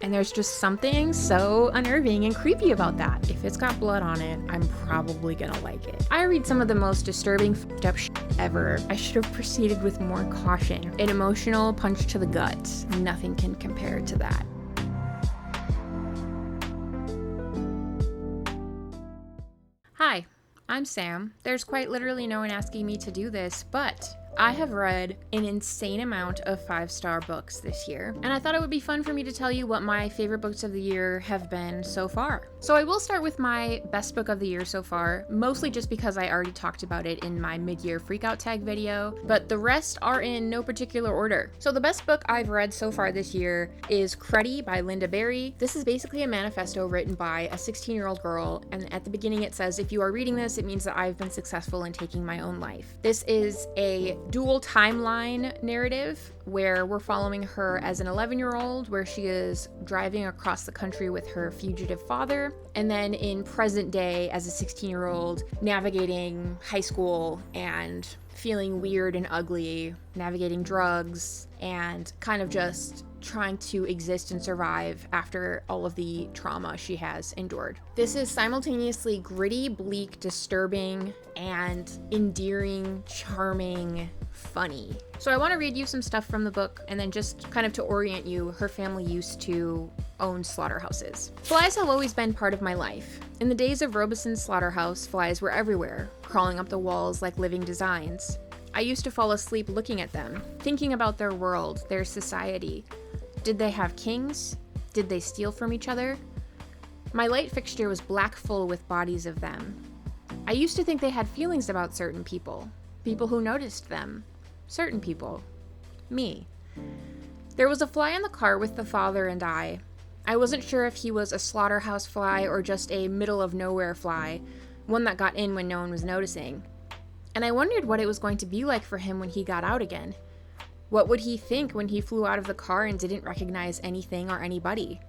And there's just something so unnerving and creepy about that. If it's got blood on it, I'm probably gonna like it. I read some of the most disturbing f***ed up shit ever. I should have proceeded with more caution. An emotional punch to the gut. Nothing can compare to that. Hi, I'm Sam. There's quite literally no one asking me to do this, but I have read an insane amount of 5-star books this year, and I thought it would be fun for me to tell you what my favorite books of the year have been so far. So I will start with my best book of the year so far, mostly just because I already talked about it in my mid-year freakout tag video, but the rest are in no particular order. So the best book I've read so far this year is Cruddy by Lynda. This is basically a manifesto written by a 16-year-old girl, and at the beginning it says, if you are reading this, it means that I've been successful in taking my own life. This is a dual timeline narrative where we're following her as an 11-year-old, where she is driving across the country with her fugitive father, and then in present day as a 16-year-old navigating high school and feeling weird and ugly, navigating drugs, and kind of just trying to exist and survive after all of the trauma she has endured. This is simultaneously gritty, bleak, disturbing, and endearing, charming, funny. So I want to read you some stuff from the book, and then just kind of to orient you, her family used to own slaughterhouses. Flies have always been part of my life. In the days of Robeson's slaughterhouse, flies were everywhere, crawling up the walls like living designs. I used to fall asleep looking at them, thinking about their world, their society. Did they have kings? Did they steal from each other? My light fixture was black full with bodies of them. I used to think they had feelings about certain people who noticed them, certain people, me. There was a fly in the car with the father and I. I wasn't sure if he was a slaughterhouse fly or just a middle of nowhere fly, one that got in when no one was noticing. And I wondered what it was going to be like for him when he got out again. What would he think when he flew out of the car and didn't recognize anything or anybody?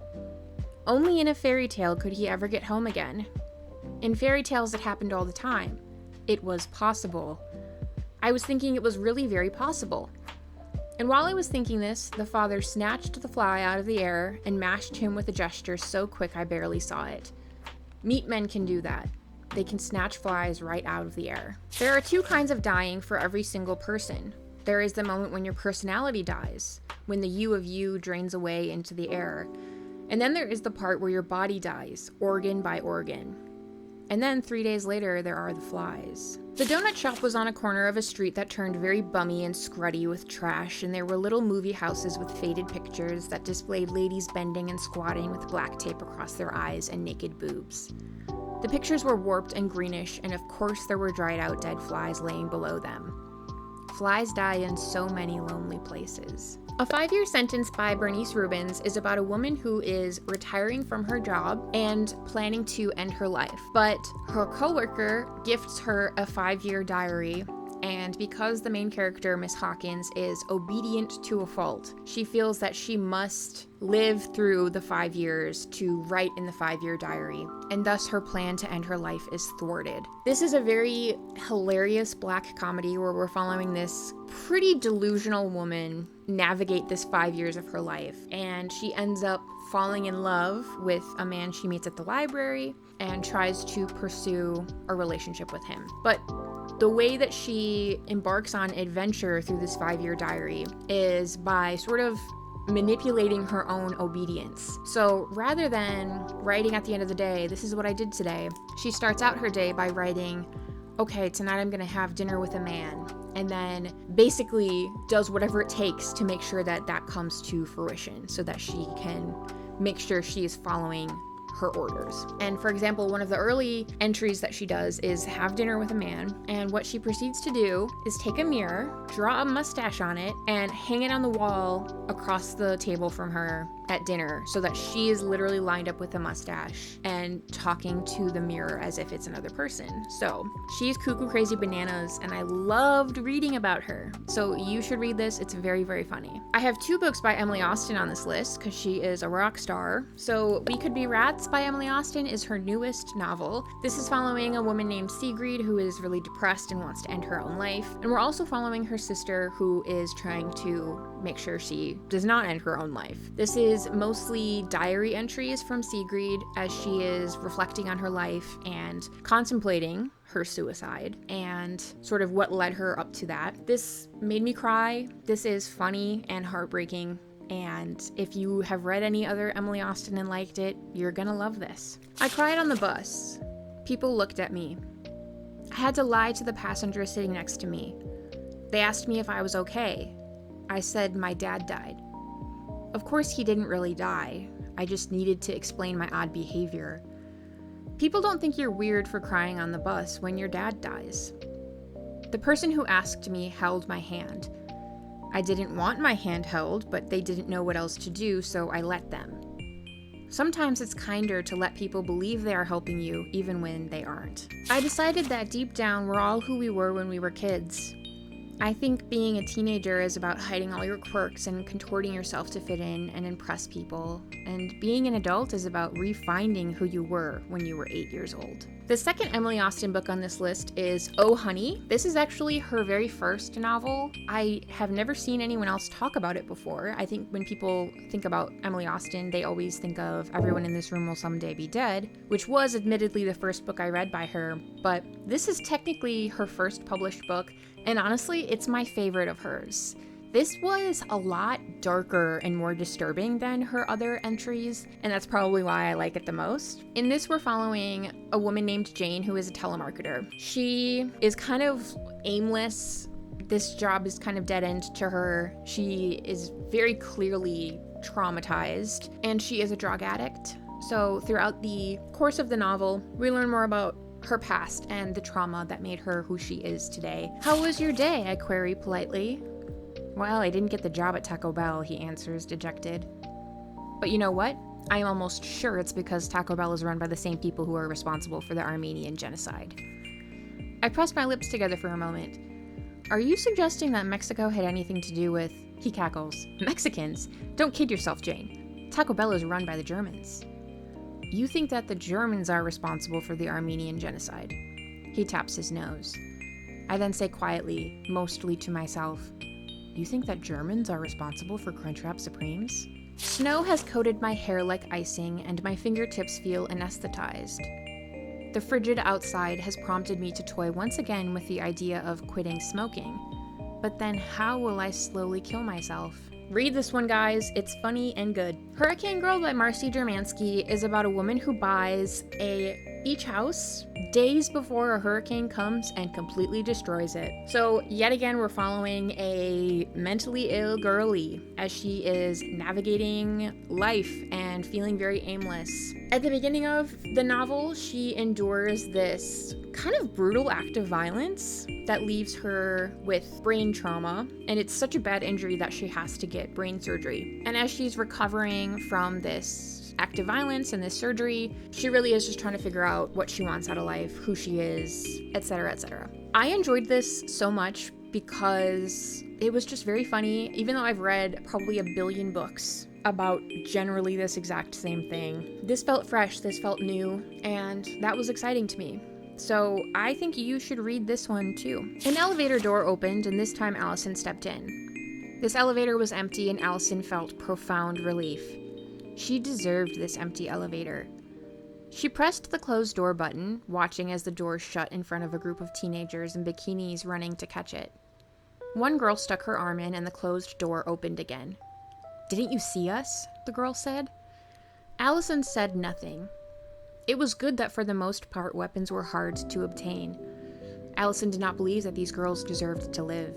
Only in a fairy tale could he ever get home again. In fairy tales it happened all the time. It was possible. I was thinking it was really very possible. And while I was thinking this, the father snatched the fly out of the air and mashed him with a gesture so quick I barely saw it. Meat men can do that. They can snatch flies right out of the air. There are 2 kinds of dying for every single person. There is the moment when your personality dies, when the you of you drains away into the air. And then there is the part where your body dies, organ by organ. And then 3 days later, there are the flies. The donut shop was on a corner of a street that turned very bummy and scruddy with trash, and there were little movie houses with faded pictures that displayed ladies bending and squatting with black tape across their eyes and naked boobs. The pictures were warped and greenish, and of course there were dried out dead flies laying below them. Flies die in so many lonely places. A 5-year sentence by Bernice Rubens is about a woman who is retiring from her job and planning to end her life. But her coworker gifts her a 5-year diary, and because the main character, Miss Hawkins, is obedient to a fault, she feels that she must live through the 5 years to write in the 5-year diary, and thus her plan to end her life is thwarted. This is a very hilarious black comedy where we're following this pretty delusional woman navigate this 5 years of her life, and she ends up falling in love with a man she meets at the library and tries to pursue a relationship with him. But the way that she embarks on adventure through this 5-year diary is by sort of manipulating her own obedience. So rather than writing at the end of the day, this is what I did today, she starts out her day by writing, okay, tonight I'm gonna have dinner with a man, and then basically does whatever it takes to make sure that that comes to fruition so that she can make sure she is following her orders. And for example, one of the early entries that she does is have dinner with a man, and what she proceeds to do is take a mirror, draw a mustache on it, and hang it on the wall across the table from her at dinner so that she is literally lined up with a mustache and talking to the mirror as if it's another person. So she's cuckoo crazy bananas, and I loved reading about her. So you should read this. It's very, very funny. I have 2 books by Emily Austen on this list because she is a rock star. So We Could Be Rats by Emily Austen is her newest novel. This is following a woman named Sigrid who is really depressed and wants to end her own life. And we're also following her sister who is trying to make sure she does not end her own life. This is mostly diary entries from Sigrid as she is reflecting on her life and contemplating her suicide and sort of what led her up to that. This made me cry. This is funny and heartbreaking. And if you have read any other Emily Austen and liked it, you're gonna love this. I cried on the bus. People looked at me. I had to lie to the passenger sitting next to me. They asked me if I was okay. I said my dad died. Of course he didn't really die. I just needed to explain my odd behavior. People don't think you're weird for crying on the bus when your dad dies. The person who asked me held my hand. I didn't want my hand held, but they didn't know what else to do, so I let them. Sometimes it's kinder to let people believe they are helping you, even when they aren't. I decided that deep down, we're all who we were when we were kids. I think being a teenager is about hiding all your quirks and contorting yourself to fit in and impress people. And being an adult is about refinding who you were when you were 8 years old. The second Emily Austen book on this list is Oh Honey. This is actually her very first novel. I have never seen anyone else talk about it before. I think when people think about Emily Austen, they always think of Everyone in This Room Will Someday Be Dead, which was admittedly the first book I read by her, but this is technically her first published book, and honestly, it's my favorite of hers. This was a lot darker and more disturbing than her other entries, and that's probably why I like it the most. In this, we're following a woman named Jane who is a telemarketer. She is kind of aimless. This job is kind of dead end to her. She is very clearly traumatized, and she is a drug addict. So throughout the course of the novel, we learn more about her past and the trauma that made her who she is today. How was your day? I query politely. Well, I didn't get the job at Taco Bell, he answers, dejected. But you know what? I am almost sure it's because Taco Bell is run by the same people who are responsible for the Armenian genocide. I press my lips together for a moment. Are you suggesting that Mexico had anything to do with... He cackles. Mexicans? Don't kid yourself, Jane. Taco Bell is run by the Germans. You think that the Germans are responsible for the Armenian genocide? He taps his nose. I then say quietly, mostly to myself, you think that Germans are responsible for Crunchwrap Supremes? Snow has coated my hair like icing, and my fingertips feel anesthetized. The frigid outside has prompted me to toy once again with the idea of quitting smoking. But then how will I slowly kill myself? Read this one, guys. It's funny and good. Hurricane Girl by Marcy Dermansky is about a woman who buys a beach house days before a hurricane comes and completely destroys it. So yet again, we're following a mentally ill girlie as she is navigating life and feeling very aimless. At the beginning of the novel, she endures this kind of brutal act of violence that leaves her with brain trauma, and it's such a bad injury that she has to get brain surgery. And as she's recovering from this act of violence and this surgery, she really is just trying to figure out what she wants out of life, who she is, etc., etc. I enjoyed this so much because it was just very funny, even though I've read probably a billion books about generally this exact same thing. This felt fresh, this felt new, and that was exciting to me. So I think you should read this one too. An elevator door opened, and this time Allison stepped in. This elevator was empty, and Allison felt profound relief. She deserved this empty elevator. She pressed the closed door button, watching as the door shut in front of a group of teenagers in bikinis running to catch it. One girl stuck her arm in, and the closed door opened again. "Didn't you see us?" the girl said. Allison said nothing. It was good that for the most part weapons were hard to obtain. Allison did not believe that these girls deserved to live.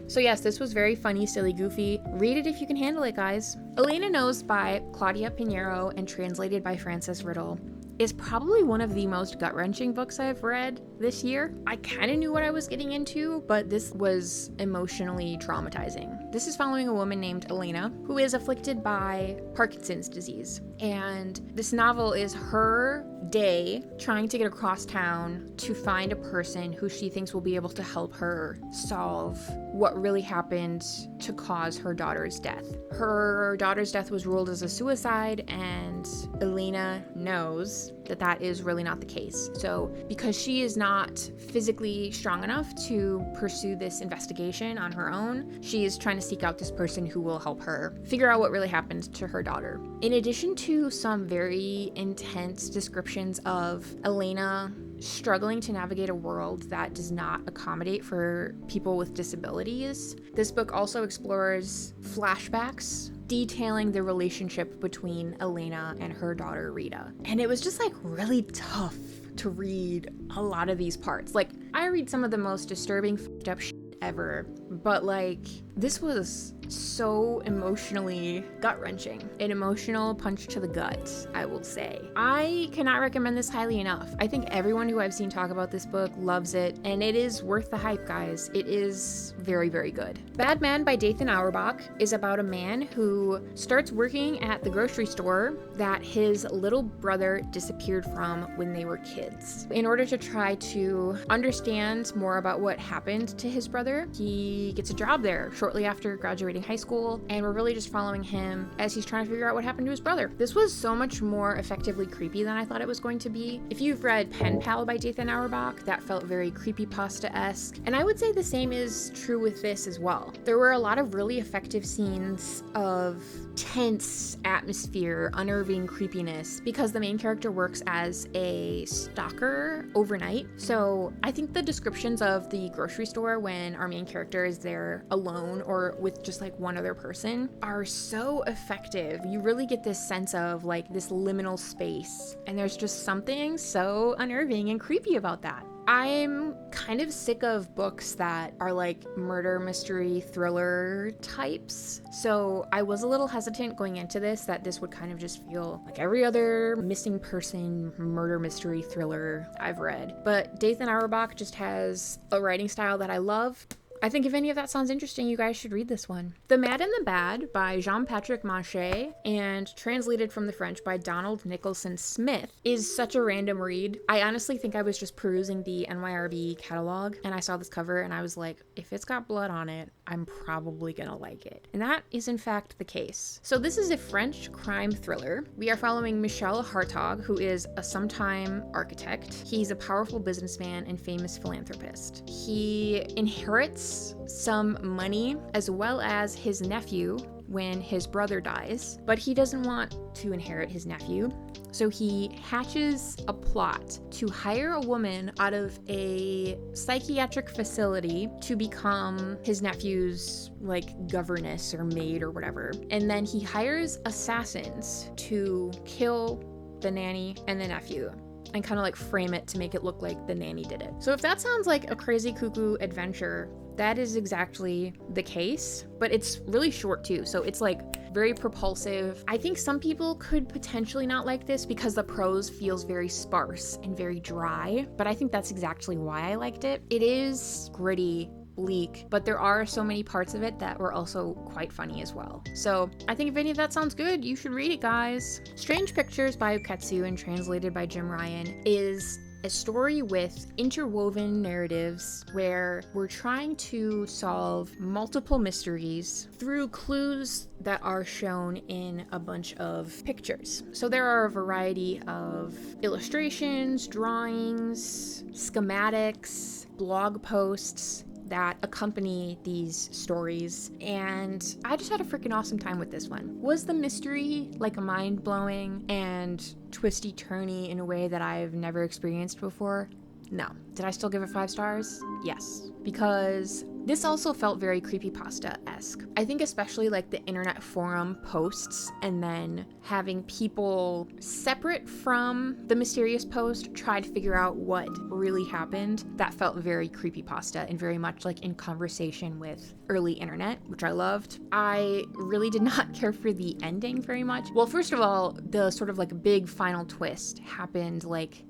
So yes, this was very funny, silly, goofy. Read it if you can handle it, guys. Elena Knows by Claudia Piñeiro and translated by Frances Riddle is probably one of the most gut-wrenching books I've read this year. I kind of knew what I was getting into, but this was emotionally traumatizing. This is following a woman named Elena, who is afflicted by Parkinson's disease. And this novel is her day trying to get across town to find a person who she thinks will be able to help her solve what really happened to cause her daughter's death. Her daughter's death was ruled as a suicide, and Elena knows that that is really not the case. So because she is not physically strong enough to pursue this investigation on her own, she is trying to seek out this person who will help her figure out what really happened to her daughter. In addition to some very intense descriptions of Elena struggling to navigate a world that does not accommodate for people with disabilities, this book also explores flashbacks detailing the relationship between Elena and her daughter Rita. And it was just like really tough to read a lot of these parts. Like, I read some of the most disturbing fucked up shit ever, but like this was so emotionally gut-wrenching. An emotional punch to the gut, I will say. I cannot recommend this highly enough. I think everyone who I've seen talk about this book loves it, and it is worth the hype, guys. It is very, very good. Bad Man by Dathan Auerbach is about a man who starts working at the grocery store that his little brother disappeared from when they were kids. In order to try to understand more about what happened to his brother, he gets a job there shortly after graduating high school, and we're really just following him as he's trying to figure out what happened to his brother. This was so much more effectively creepy than I thought it was going to be. If you've read Penpal by Dathan Auerbach, that felt very creepypasta-esque, and I would say the same is true with this as well. There were a lot of really effective scenes of tense atmosphere, unnerving creepiness, because the main character works as a stalker overnight. So I think the descriptions of the grocery store when our main character is there alone or with just like one other person are so effective. You really get this sense of like this liminal space, and there's just something so unnerving and creepy about that. I'm kind of sick of books that are like murder mystery thriller types, so I was a little hesitant going into this that this would kind of just feel like every other missing person murder mystery thriller I've read. But Dathan Auerbach just has a writing style that I love. I think if any of that sounds interesting, you guys should read this one. The Mad and the Bad by Jean-Patrick Manchette, and translated from the French by Nicholson-Smith, is such a random read. I honestly think I was just perusing the NYRB catalog, and I saw this cover, and I was like, if it's got blood on it, I'm probably gonna like it. And that is in fact the case. So this is a French crime thriller. We are following Michel Hartog, who is a sometime architect. He's a powerful businessman and famous philanthropist. He inherits some money as well as his nephew when his brother dies, but he doesn't want to inherit his nephew. So he hatches a plot to hire a woman out of a psychiatric facility to become his nephew's like governess or maid or whatever. And then he hires assassins to kill the nanny and the nephew, and kind of like frame it to make it look like the nanny did it. So if that sounds like a crazy cuckoo adventure, that is exactly the case, but it's really short too. So it's like very propulsive. I think some people could potentially not like this because the prose feels very sparse and very dry, but I think that's exactly why I liked it. It is gritty, bleak, but there are so many parts of it that were also quite funny as well. So I think if any of that sounds good, you should read it, guys. Strange Pictures by Uketsu and translated by Jim Ryan is a story with interwoven narratives where we're trying to solve multiple mysteries through clues that are shown in a bunch of pictures. So there are a variety of illustrations, drawings, schematics, blog posts that accompany these stories, and I just had a freaking awesome time with this one. Was the mystery like mind-blowing and twisty-turny in a way that I've never experienced before? No. Did I still give it 5 stars? Yes. Because this also felt very creepypasta-esque. I think especially like the internet forum posts and then having people separate from the mysterious post try to figure out what really happened, that felt very creepypasta and very much like in conversation with early internet, which I loved. I really did not care for the ending very much. Well, first of all, the sort of like big final twist happened like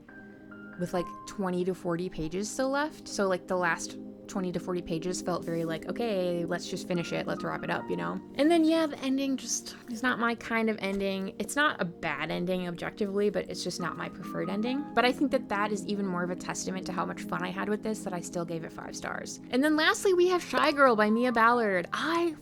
with like 20 to 40 pages still left. So like the last 20 to 40 pages felt very like, okay, let's just finish it, let's wrap it up, you know? And then yeah, the ending just is not my kind of ending. It's not a bad ending objectively, but it's just not my preferred ending. But I think that that is even more of a testament to how much fun I had with this that I still gave it 5 stars. And then lastly, we have Shy Girl by Mia Ballard. I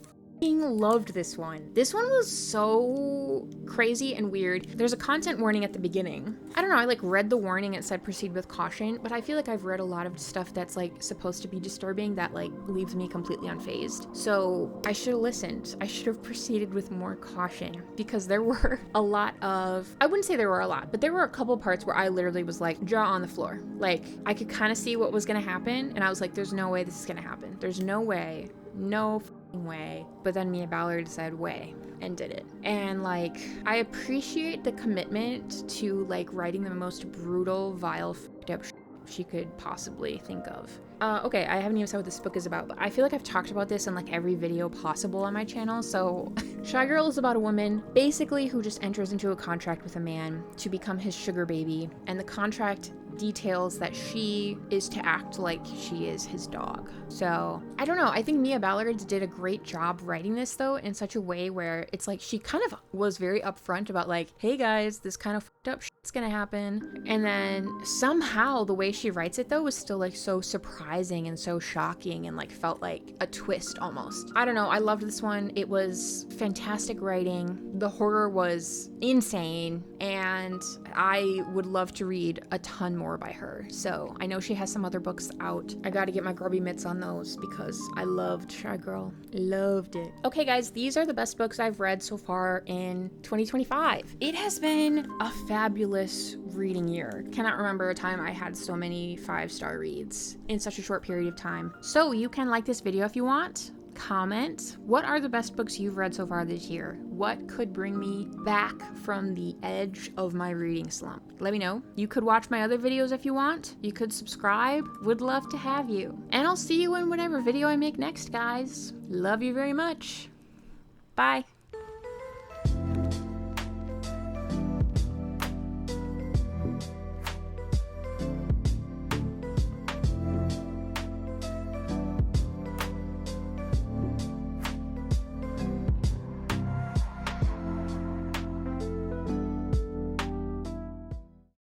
loved this one. This one was so crazy and weird. There's a content warning at the beginning. I don't know, I like read the warning, it said proceed with caution, but I feel like I've read a lot of stuff that's like supposed to be disturbing that like leaves me completely unfazed. So I should have listened. I should have proceeded with more caution, because there were a lot of, I wouldn't say there were a lot, but there were a couple parts where I literally was like jaw on the floor. Like I could kind of see what was gonna happen and I was like, there's no way this is gonna happen. There's no way. No way. But then Mia Ballard said way and did it. And like, I appreciate the commitment to like writing the most brutal, vile, fucked up she could possibly think of. Okay, I haven't even said what this book is about, but I feel like I've talked about this in like every video possible on my channel. So Shy Girl is about a woman basically who just enters into a contract with a man to become his sugar baby, and the contract details that she is to act like she is his dog. So I don't know, I think Mia Ballard did a great job writing this though in such a way where it's like she kind of was very upfront about like, hey guys, this kind of fucked up shit's gonna happen, and then somehow the way she writes it though was still like so surprising and so shocking and like felt like a twist almost. I don't know, I loved this one. It was fantastic writing. The horror was insane, and I would love to read a ton more by her. So I know she has some other books out. I gotta get my grubby mitts on those because I loved Shy Girl. Loved it. Okay guys, these are the best books I've read so far in 2025. It has been a fabulous reading year. Cannot remember a time I had so many 5-star reads in such a short period of time. So you can like this video if you want. Comment, what are the best books you've read so far this year? What could bring me back from the edge of my reading slump? Let me know. You could watch my other videos if you want. You could subscribe. Would love to have you. And I'll see you in whatever video I make next, guys. Love you very much. Bye.